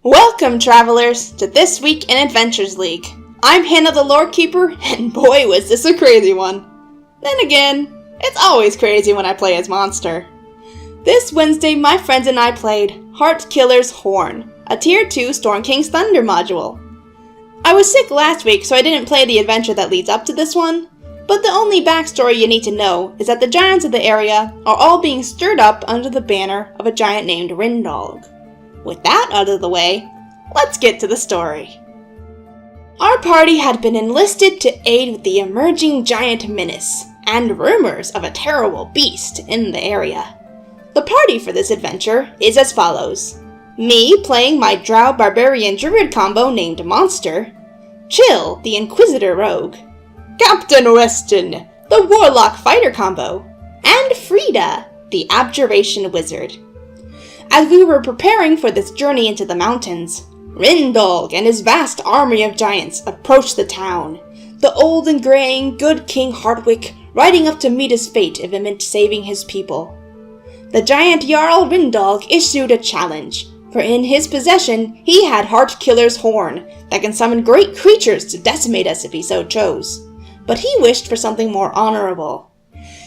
Welcome, travelers, to This Week in Adventures League. I'm Hannah the Lorekeeper, and boy was this a crazy one. Then again, it's always crazy when I play as Monster. This Wednesday, my friends and I played Heartkiller's Horn, a Tier 2 Storm King's Thunder module. I was sick last week, so I didn't play the adventure that leads up to this one, but the only backstory you need to know is that the giants of the area are all being stirred up under the banner of a giant named Rindog. With that out of the way, let's get to the story. Our party had been enlisted to aid with the emerging giant menace and rumors of a terrible beast in the area. The party for this adventure is as follows. Me playing my Drow Barbarian Druid combo named Monster, Chill the Inquisitor Rogue, Captain Weston the Warlock Fighter combo, and Frida the Abjuration Wizard. As we were preparing for this journey into the mountains, Rindog and his vast army of giants approached the town, the old and graying good King Hardwick riding up to meet his fate if it meant saving his people. The giant Jarl Rindog issued a challenge, for in his possession he had Heartkiller's Horn that can summon great creatures to decimate us if he so chose. But he wished for something more honorable.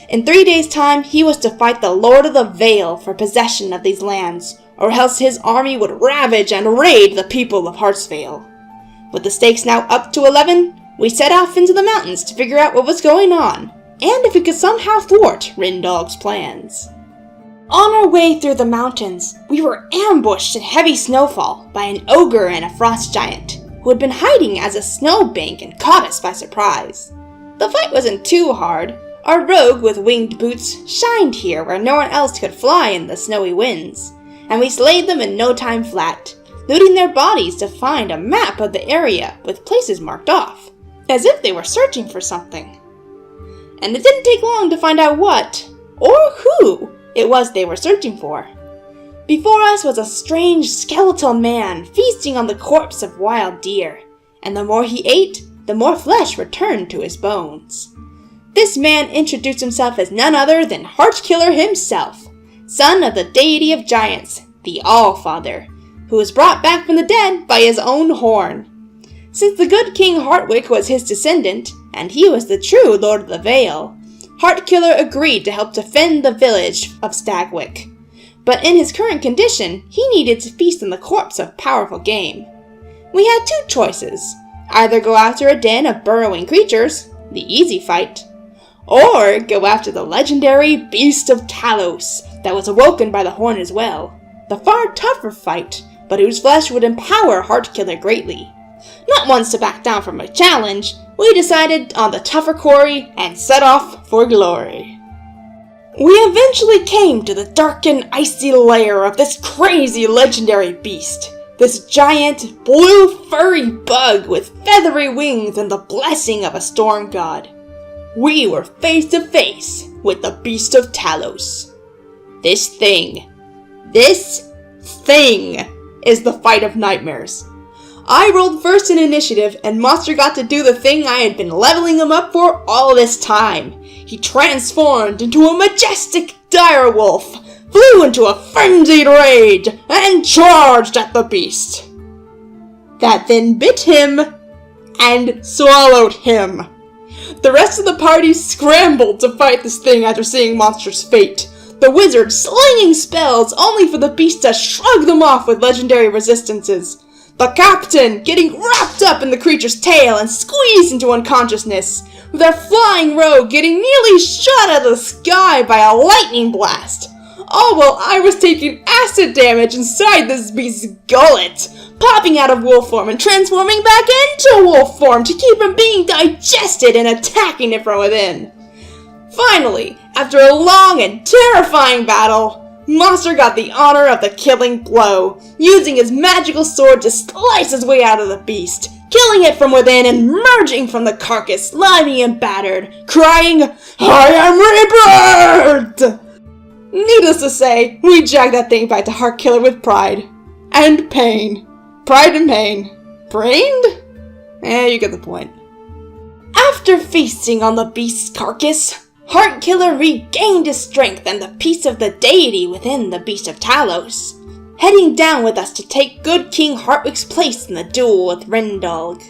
In 3 days' time, he was to fight the Lord of the Vale for possession of these lands, or else his army would ravage and raid the people of Heartsvale. With the stakes now up to 11, we set off into the mountains to figure out what was going on, and if we could somehow thwart Rindog's plans. On our way through the mountains, we were ambushed in heavy snowfall by an ogre and a frost giant, who had been hiding as a snowbank and caught us by surprise. The fight wasn't too hard. Our rogue with winged boots shined here where no one else could fly in the snowy winds, and we slayed them in no time flat, looting their bodies to find a map of the area with places marked off, as if they were searching for something. And it didn't take long to find out what, or who, it was they were searching for. Before us was a strange skeletal man feasting on the corpse of wild deer, and the more he ate, the more flesh returned to his bones. This man introduced himself as none other than Heartkiller himself, son of the deity of giants, the Allfather, who was brought back from the dead by his own horn. Since the good King Hardwick was his descendant, and he was the true Lord of the Vale, Heartkiller agreed to help defend the village of Stagwick. But in his current condition, he needed to feast on the corpse of powerful game. We had two choices, either go after a den of burrowing creatures, the easy fight, or go after the legendary Beast of Talos that was awoken by the horn as well, the far tougher fight, but whose flesh would empower Heartkiller greatly. Not ones to back down from a challenge, we decided on the tougher quarry and set off for glory. We eventually came to the dark and icy lair of this crazy legendary beast, this giant blue furry bug with feathery wings and the blessing of a storm god. We were face to face with the Beast of Talos. This thing is the fight of nightmares. I rolled first in initiative, and Monster got to do the thing I had been leveling him up for all this time. He transformed into a majestic direwolf, flew into a frenzied rage, and charged at the beast. That then bit him and swallowed him. The rest of the party scrambled to fight this thing after seeing Monster's fate, the wizard slinging spells only for the beast to shrug them off with legendary resistances, the captain getting wrapped up in the creature's tail and squeezed into unconsciousness, with our flying rogue getting nearly shot out of the sky by a lightning blast, all while I was taking acid damage inside this beast's gullet, popping out of wolf form and transforming back into wolf form to keep him being digested and attacking it from within. Finally, after a long and terrifying battle, Monster got the honor of the killing blow, using his magical sword to slice his way out of the beast, killing it from within and emerging from the carcass, slimy and battered, crying, "I am rebirthed!" Needless to say, we dragged that thing back to Heartkiller with pride. And pain. Pride and pain. Brained? You get the point. After feasting on the beast's carcass, Heartkiller regained his strength and the peace of the deity within the Beast of Talos. heading down with us to take good King Hartwick's place in the duel with Rendog.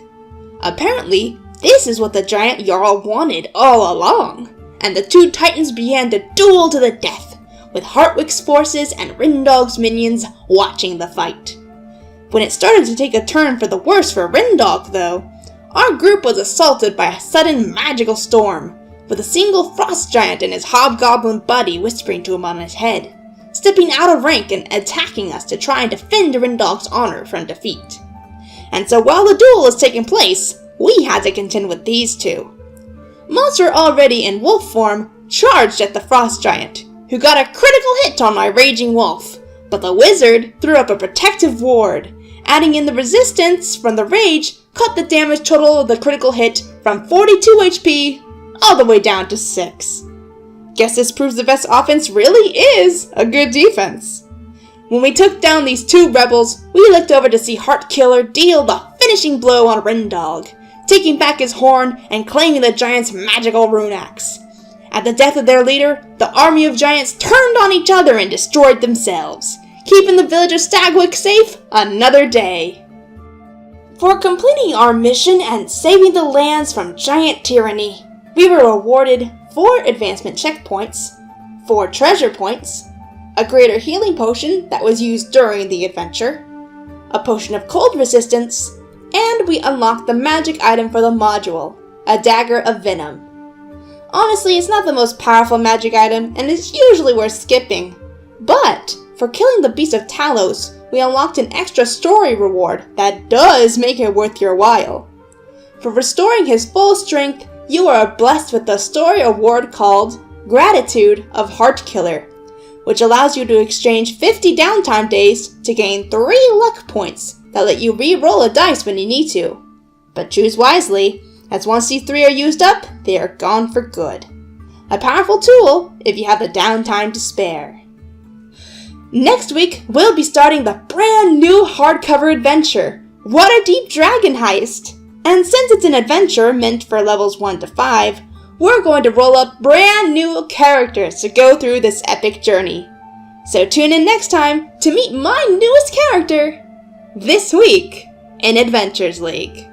Apparently, this is what the giant Jarl wanted all along, and the two titans began to duel to the death, with Hartwick's forces and Rendog's minions watching the fight. When it started to take a turn for the worse for Rendog, though, our group was assaulted by a sudden magical storm, with a single frost giant and his hobgoblin buddy whispering to him on his head, stepping out of rank and attacking us to try and defend Rendog's honor from defeat. And so while the duel was taking place, we had to contend with these two. Monster, already in wolf form, charged at the frost giant, who got a critical hit on my raging wolf, but the wizard threw up a protective ward, adding in the resistance from the rage cut the damage total of the critical hit from 42 HP all the way down to 6. Guess this proves the best offense really is a good defense. When we took down these two rebels, we looked over to see Heartkiller deal the finishing blow on Rendog, taking back his horn and claiming the giant's magical rune axe. At the death of their leader, the army of giants turned on each other and destroyed themselves, keeping the village of Stagwick safe another day. For completing our mission and saving the lands from giant tyranny, we were awarded 4 advancement checkpoints, 4 treasure points, a greater healing potion that was used during the adventure, a potion of cold resistance, and we unlocked the magic item for the module, a dagger of venom. Honestly, it's not the most powerful magic item, and it's usually worth skipping, but for killing the Beast of Talos, we unlocked an extra story reward that does make it worth your while. For restoring his full strength, you are blessed with the story award called Gratitude of Heartkiller, which allows you to exchange 50 downtime days to gain 3 luck points that let you re-roll a dice when you need to. But choose wisely, as once these 3 are used up, they are gone for good. A powerful tool if you have the downtime to spare. Next week, we'll be starting the brand new hardcover adventure, Waterdeep Dragon Heist. And since it's an adventure meant for levels 1 to 5, we're going to roll up brand new characters to go through this epic journey. So tune in next time to meet my newest character this week in Adventures League.